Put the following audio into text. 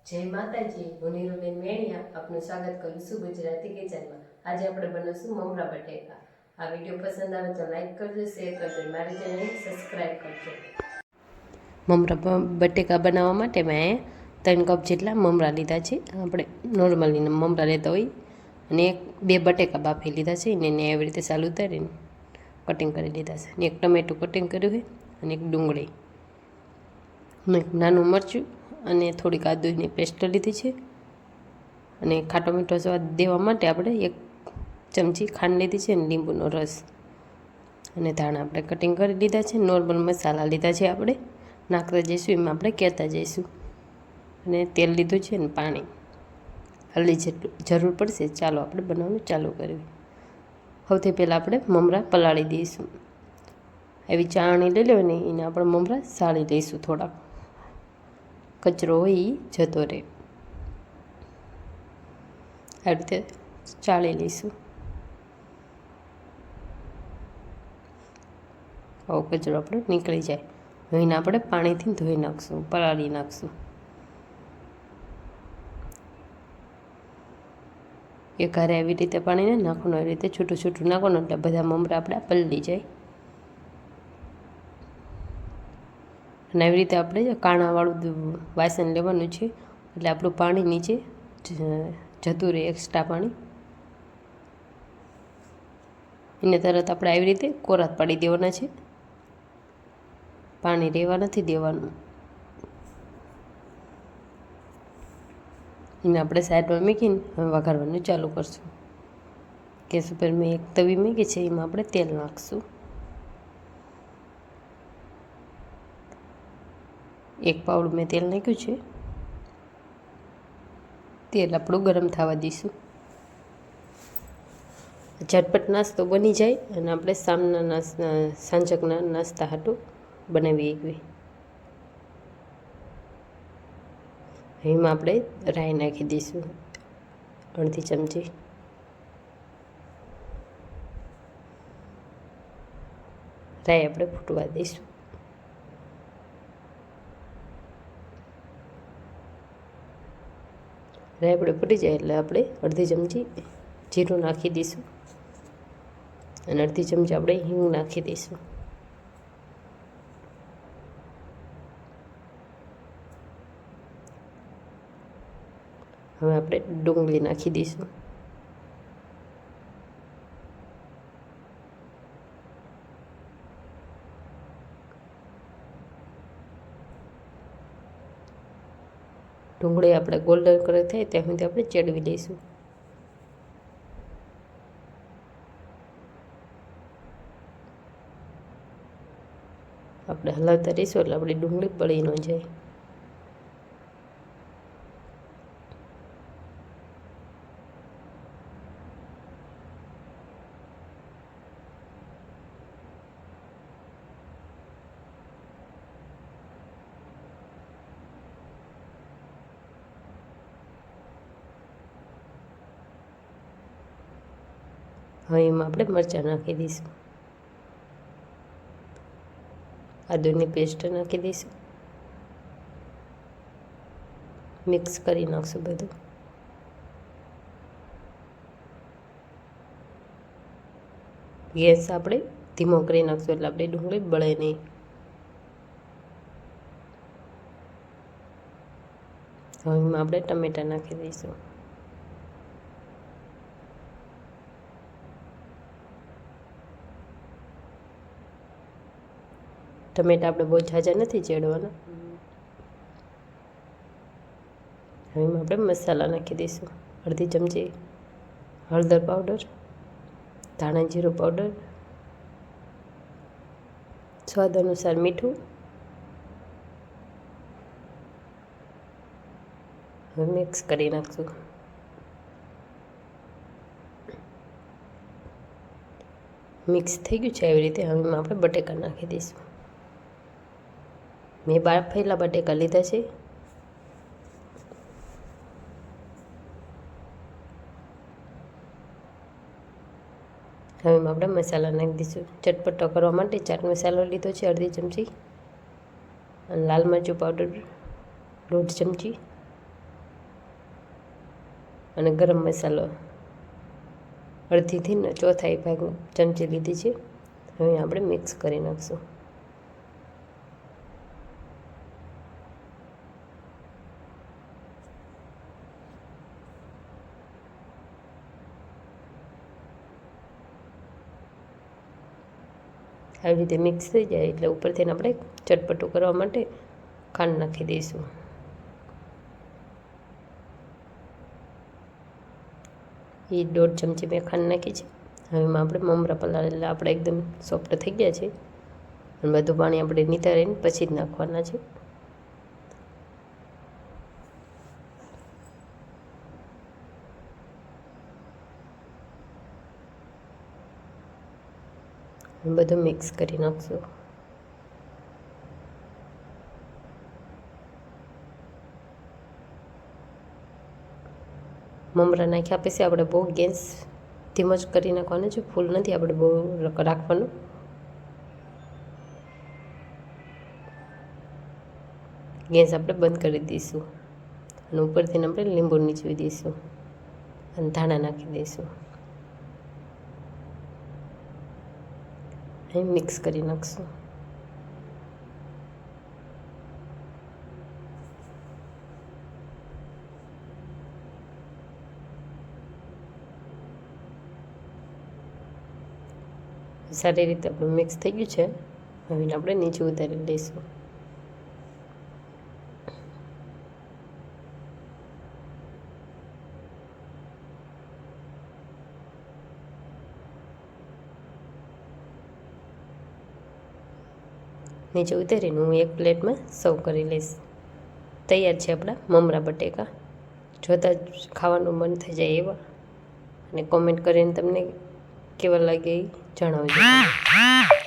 જય માતાજી, હું નીરુબેન મેણિયા આપનું સ્વાગત કરું છું ગુજરાતી કિચનમાં। આજે આપણે બનાવશું મમરા બટેકા। આ વિડીયો પસંદ આવે તો લાઈક કરજો, શેર કરજો, મારી ચેનલને સબસ્ક્રાઈબ કરજો। મમરા બટેકા બનાવવા માટે મેં 3 કપ જેટલા મમરા લીધા છે। આપણે નોર્મલી મમરા લેતા હોય અને બે બટેકા બાફી લીધા છે અને એવી રીતે સાલ ઉતારીને કટિંગ કરી લીધા છે અને એક ટમેટું કટિંગ કર્યું છે અને એક ડુંગળી અને એક નાનું મરચું અને થોડીક આદુની પેસ્ટ લીધી છે અને ખાટો મીઠો સ્વાદ દેવા માટે આપણે 1 ચમચી ખાંડ લીધી છે અને લીંબુનો રસ અને ધાણા આપણે કટિંગ કરી લીધા છે। નોર્મલ મસાલા લીધા છે, આપણે નાખતા જઈશું એમાં આપણે કહેતા જઈશું અને તેલ લીધું છે અને પાણી હળદી જેટલું જરૂર પડશે। ચાલો આપણે બનાવવાનું ચાલુ કરીએ। સૌથી પહેલાં આપણે મમરા પલાળી દઈશું। એવી ચાળણી લઈ લેવાની, એને આપણે મમરા સાળી લઈશું, થોડાક કચરો હોય એ જતો રહે, આ રીતે ચાળી લઈશું। આવો કચરો આપણે નીકળી જાય, એને આપણે પાણીથી ધોઈ નાખશું, પલાળી નાખશું। એક હારે આવી રીતે પાણીને નાખવાનું, આવી રીતે છૂટું છૂટું નાખવાનું એટલે બધા મમરા આપણા પલળી જાય। અને આવી રીતે આપણે કાણાવાળું વાસણ લેવાનું છે એટલે આપણું પાણી નીચે જતું રહે, એક્સ્ટ્રા પાણી એને તરત આપણે આવી રીતે કોરાત પાડી દેવાના છે, પાણી રહેવા નથી દેવાનું। એને આપણે સાઈડમાં મૂકીને હવે વઘારવાનું ચાલુ કરશું। ગેસ ઉપર મેં એક તવી મૂકી છે, એમાં આપણે તેલ નાખશું। 1 પાવડું મેં તેલ નાખ્યું છે, તેલ આપણું ગરમ થવા દઈશું। ઝટપટ નાસ્તો બની જાય અને આપણે સાંજકના નાસ્તા હાટું બનાવી શકીએ। એમાં આપણે રાઈ નાખી દઈશું, અડધી ચમચી રાઈ આપણે ફૂટવા દઈશું। રાઈ આપણે ફૂટી જાય એટલે આપણે અડધી ચમચી જીરું નાખી દઈશું અને અડધી ચમચી આપણે હિંગ નાખી દઈશું। હવે આપણે ડુંગળી નાખી દઈશું, ડુંગળી આપણે ગોલ્ડન કલર થાય ત્યાં સુધી આપણે ચડવી લઈશું। આપણે હલાવતા રહીશું એટલે આપણી ડુંગળી બળી ન જાય। હવે એમાં આપણે મરચાં નાખી દઈશું, આદુની પેસ્ટ નાખી દઈશું, મિક્સ કરી નાખશું બધું। ગેસ આપણે ધીમો કરી નાખશું એટલે આપણી ડુંગળી બળે નહીં। હવે એમાં આપણે ટમેટાં નાખી દઈશું, ટમેટા આપણે બહુ ઝાઝા નથી ચેડવાના। હવે એમાં આપણે મસાલા નાખી દઈશું, અડધી ચમચી હળદર પાવડર, ધાણા જીરું પાવડર, સ્વાદ અનુસાર મીઠું। હવે મિક્સ કરી નાખશું। મિક્સ થઈ ગયું છે આવી રીતે। હવે એમાં આપણે બટેકા નાખી દઈશું, મેં બાફેલા બટેકા લીધા છે। હવે એમાં આપણે મસાલા નાખી દઈશું। ચટપટો કરવા માટે ચાટ મસાલો લીધો છે અડધી ચમચી, અને લાલ મરચું પાવડર 1.5 ચમચી, અને ગરમ મસાલો અડધીથી ને ચોથાઈ ભાગ ચમચી લીધી છે. હવે આપણે મિક્સ કરી નાખશું. આવી રીતે મિક્સ થઈ જાય એટલે ઉપરથી આપણે ચટપટું કરવા માટે ખાંડ નાખી દઈશું. એ 1.5 ચમચી મેં ખાંડ નાખી છે. હવે એમાં આપણે મમરા પલાળેલા આપણે એકદમ સોફ્ટ થઈ ગયા છે અને બધું પાણી આપણે નિતારીને પછી જ નાખવાના છે. બધું મિક્સ કરી નાખશું. મમરા નાખ્યા પછી આપણે બહુ ગેસ ધીમો જ કરી નાખવાનો છે, ફૂલ નથી આપણે બહુ રાખવાનું. ગેસ આપણે બંધ કરી દઈશું અને ઉપરથી આપણે લીંબુ નીચવી દઈશું અને ધાણા નાખી દઈશું. અહીં મિક્સ કરી નાખશું. સારી રીતે આપણું મિક્સ થઈ ગયું છે. હવે આપણે નીચે ઉતારી લઈશું. નીચે ઉતારીને હું એક પ્લેટમાં સર્વ કરી લઈશ. તૈયાર છે આપણા મમરા બટેકા. જોતાં જ ખાવાનું મન થઈ જાય એવા. અને કોમેન્ટ કરીને તમને કેવા લાગે એ જણાવજો.